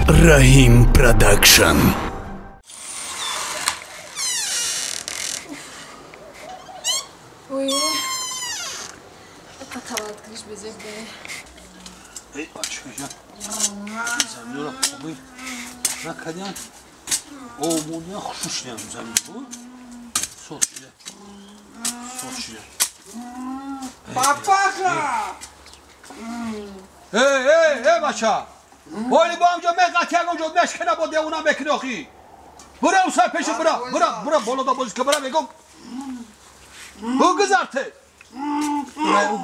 Rahim Production. Ой, это талант, без этого. Ey açıyor. Zamıyor abi. Rakadyan. O monya hoşuşlayan zamıyor bu. Soçuyor. Soçuyor. Papaka. Hey başa. Boyli bu amca mekatiye gocod meşkene bu devuna meknoki. Bura usa peşin bura boloda bozuk bura megom. Bu kız artık.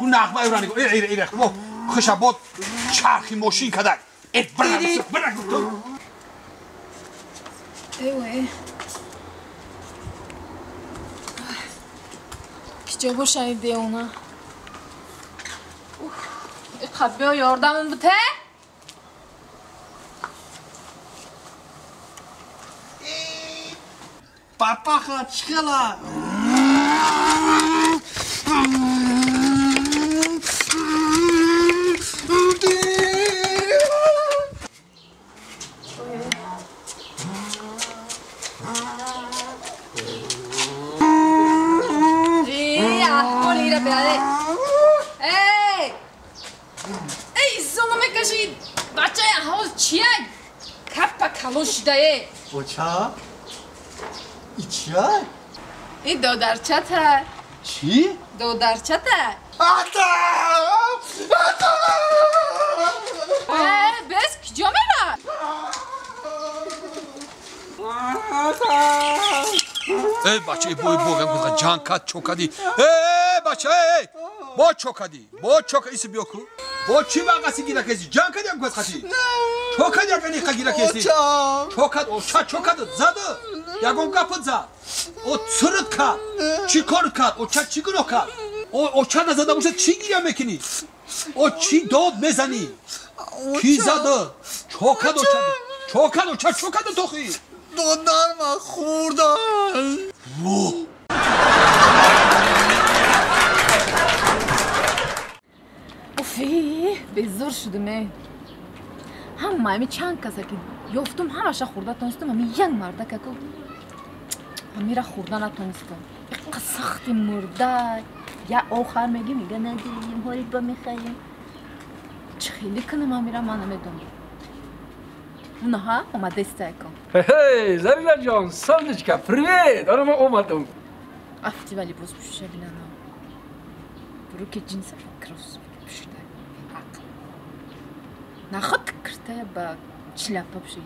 Bu nakma evrani go. İyi bu. Kışabot çarkı moşin kadar. Et bırak. Evet. Kiçe boşaydı ona. Kapıyor yordamın bu te? Papaka çıkala. Oça? İçer? دو درچته Çi? دو درچته Ata! بس کجا میره Ey başa boy boğam cankat çokadi. Ey başa ey. Bo çokadi. Bo çok isi biyoku. Bo çivagası girakesi. Cankadi am kati. Çokadi yakani girakesi. Oça! Çokad o çokadı zadı. Yagon kapıza. O sırıt ka. Çikor ka. O çat çikor ka. O çana zadı bu çi giramekini. O çi dod mezani. Ki zadı. Çokad o çadı. Çokad o çat çokadı toki. Dondarma khurdan. Ruh. اوفی به زور شدم همه چند کسا که یافتم همش خورده تونستم همه یک مرده که همه را خورده نتونستم اینقدر سخت مرده یا آخر میگه ندیم حالی با میخواییم چه خیلی کنم همه را من نمیدونم اونها اومده استایکم Hey, Zarina John, Sonечка, привет! Она اومدم. افتی ولی باز پوشه بینن برو که جنس فکرس پوشیده نخواد کرده با چلپا بشه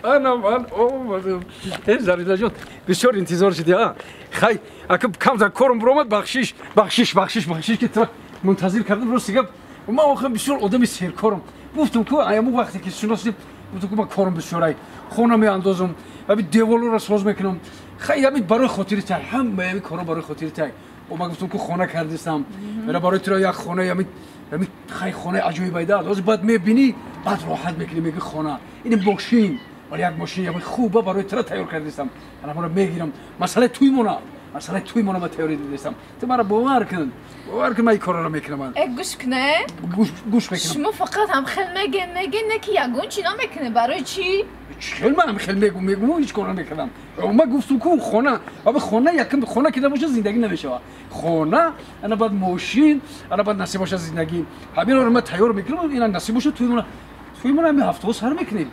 انا من اومدم. Hey Zarina John, بسیار انتظار شدی ها. خی، اگه کم در کارم برآمد بخشش که تو منتظر کردم روز دیگه ما آخه بسیار آدم سرکارم. گفتم که ایامو وقتی که شناختیم گفتم که من کارم بسیاره. خونه میاندازم و دیوالو را ساز میکنم. خیلی همین برای خاطر تای همین کارا برای خاطر تای. و من گفتم که خونه کردستم. ولی برای تو یک خونه همین خیلی خونه عجیبی داد. از بعد میبینی بعد راحت میکنی میگی خونه. این ماشین ولی یک ماشین همین خوبه برای تو تیار کردستم. انا مرا میگیرم. مسئله توی مونه ما تیاری دیدستم. تو مرا باور کن من این کارا را میکنم من. گوش کنه گوش میکنم. شما فقط هم خیلی میگن که یگون چینا میکنه برای چی؟ خیلی منم خیلی میگم هیچ کار نمیکنم. ما گفتم که خونه یکم خونه که نباشه زندگی نمیشه. خونه انا بعد ماشین انا بعد نصیب باشه زندگی. همین رو ما تیار میکنم اینا نصیب باشه توی مونه همین هفته سر میکنیم.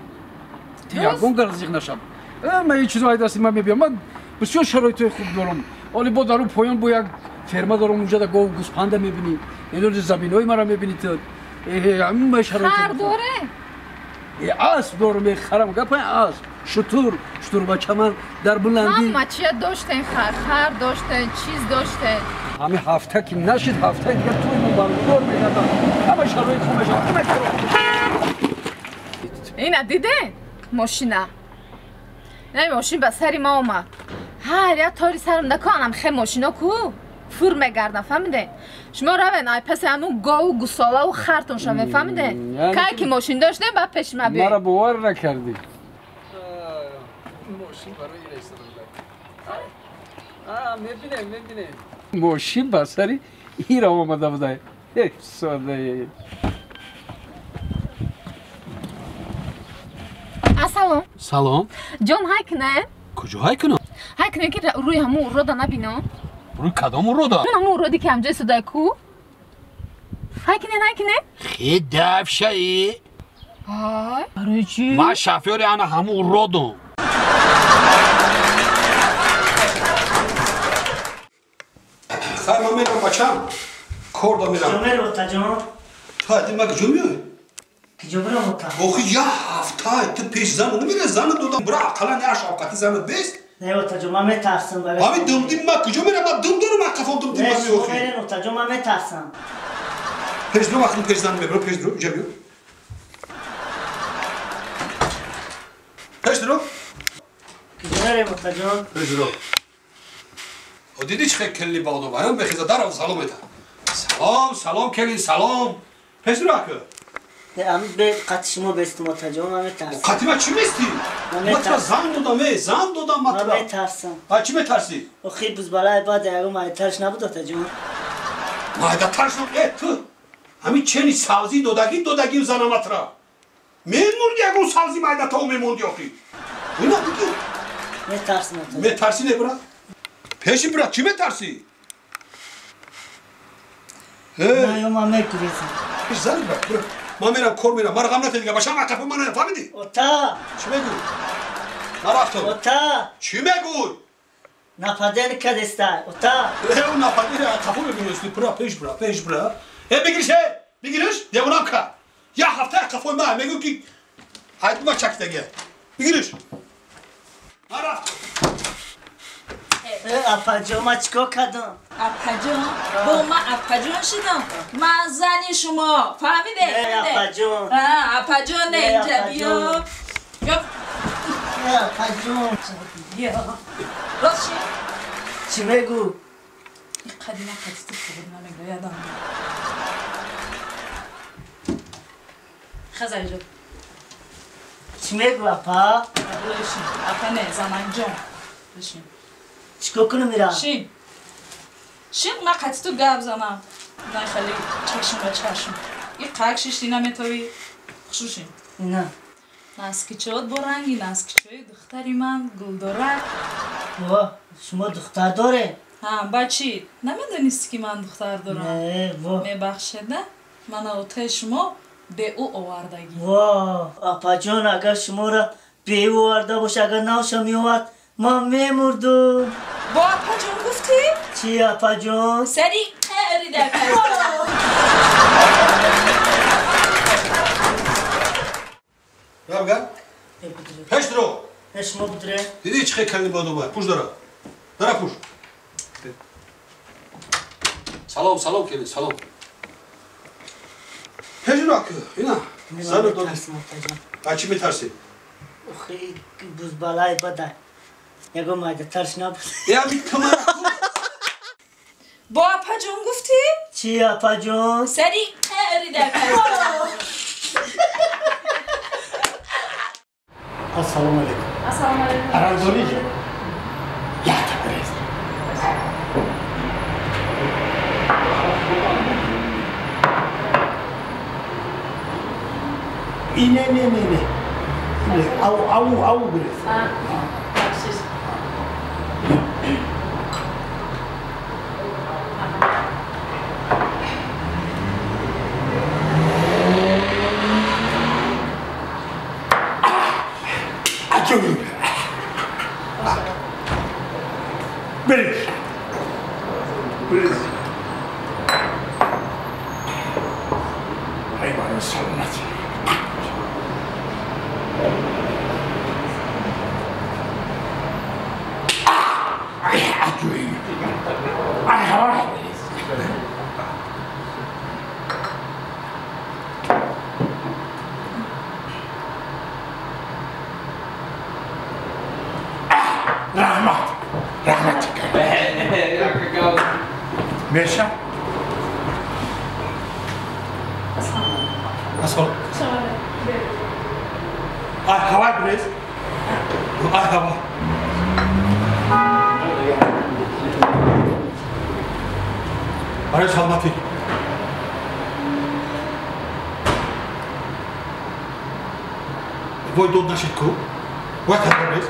یگون گرزیق نشم. من این چیزایی دستی من میبینم. من بسیار شرایط خوب دارم. ولی با درون پایان با یک فرما دارم اونجا دا گوسپند میبینی. اینو زمینای مرا میبینی تو. همین شرایط. خر داره؟ اسب دارم میخرم گپ اسب شطور بچه من در بلندی همه چیه داشتن خر داشتن چیز داشتن همین هفته که نشد هفته دیگه توی من برگزار میگردم همه شرایط خوبه اینا دیده؟ ماشینه نه ماشین به سری ما اومد هر یا تاری سرم نکنم خیلی ماشینا کو فور میگردن فهمیده شما روین ای پس همون گاو گوساله و خرتون شما فهمیده که که ماشین داشته بعد پیش ما بیاید مرا باور نکردی ماشین برای رئیس میبینه ماشین بسری این را آمده بوده یک ساده سلام سلام جان های کنه کجا های کنم های کنه که روی همون رودا نبینم روی کدام رو دا اون همون رودی که همجای صدای کو های کنه خیلی دفشه ای های برای چی؟ من شفیاری انا همون رو دم خیلی من میرم بچم کردا میرم جمعه رو تا جان تا ادیم مگه جو میای کجا برم تا آخه یه هفته تو پیش زن نمیره زن دودم برا اقلا نه شفقتی زن بیست نه تا جان من میترسم برای همین دمدیم ما کجا میرم من دم دارم من کفام دمدیم نه من شما میوخی میرین تا جان من میترسم پیش درو وقتی پیش زن میبرو پیش درو اینجا بیو پیش درو کجا میریم تا جان پیش درو و دیدی چه کلی بادو بایم بخیزه در سلام ایتا سلام کلی سلام پیش درو اکه نه امی به قط شما بیستم تا جان من میترسم قطیمه چی میستی؟ مطرح زن دادم من مطرح میترسم چی میترسی؟ اخی بز بالای بعد اگه من ترش نبود تا جان مایده ترسم تو همین چنی سازی دودگی زن مطرح میموندی اگه اون سازی مایده تا میموندی آخی اینا بگی میترسم تا جان میترسی نه برا؟ پیشی برا چی میترسی؟ نه یا من میگریزم پیش زنی برا من میرم کور میرم من رقم نتی دیگه باشم اکفه من نفهمیدی؟ اوتا چی بگو؟ نرفتم اوتا چی بگو؟ نپدن کدسته اوتا اون نفهمیده اکفه بگیرستی برا پیش برا بگیرش دیوانم که یه هفته اکفه من میگو که حید ما چک دیگه بگیرش نرفت اپا جان من چیکار کردم اپاجون با من اپاجون شدم من زنی شما فهمیده؟ نه اپا جان اپاجون نه اینجا بیا نه اپا جان بیا راست چی بگو قدیما قدیستی خبر نمیگه یادم خزر جان چی بگو اپا بشین اپا نه زمان جان بشین چیکار کنم میرم شین من قدیستو گب زنم نه خیلی چشم به چشم یه قرق شیشتی نمیتوی خشوشین نه نسکیچهات با رنگی نسکیچه دختری من گلدارک واه شما دختر داره ها بچی نمیدونستی که من دختر دارم نه واه میبخشده من اوته شما به او آوردگی واه اپا جان اگر شما را به او آورده باشه اگر نوشم میومد من میمردم با اپا جان گفتی؟ چی اپا جان سری هری در کاری بگم پیش درو شما بدره دیدی چه کلی بادو باید پوش داره پوش سلام کلی سلام پیش درو اکه اینا زن دادی بچی میترسی خیلی بوز بالای بده یکو مایده ترش نبود یا می کمر با اپا جان گفتی؟ چی اپا جان سری هری در کاری السلام علیکم السلام علیکم ارندولی جان یا تبریز نه او بریز بریز حیوان سلامت رحمت میشه اصلا هوا بریز هوا برای سلامتی وای دود نشید کو What happened?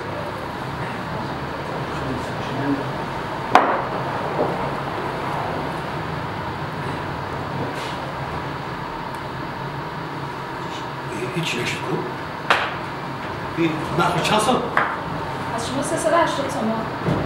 هیچی نشد کو؟ نه چند سال؟ از شما 380 تومان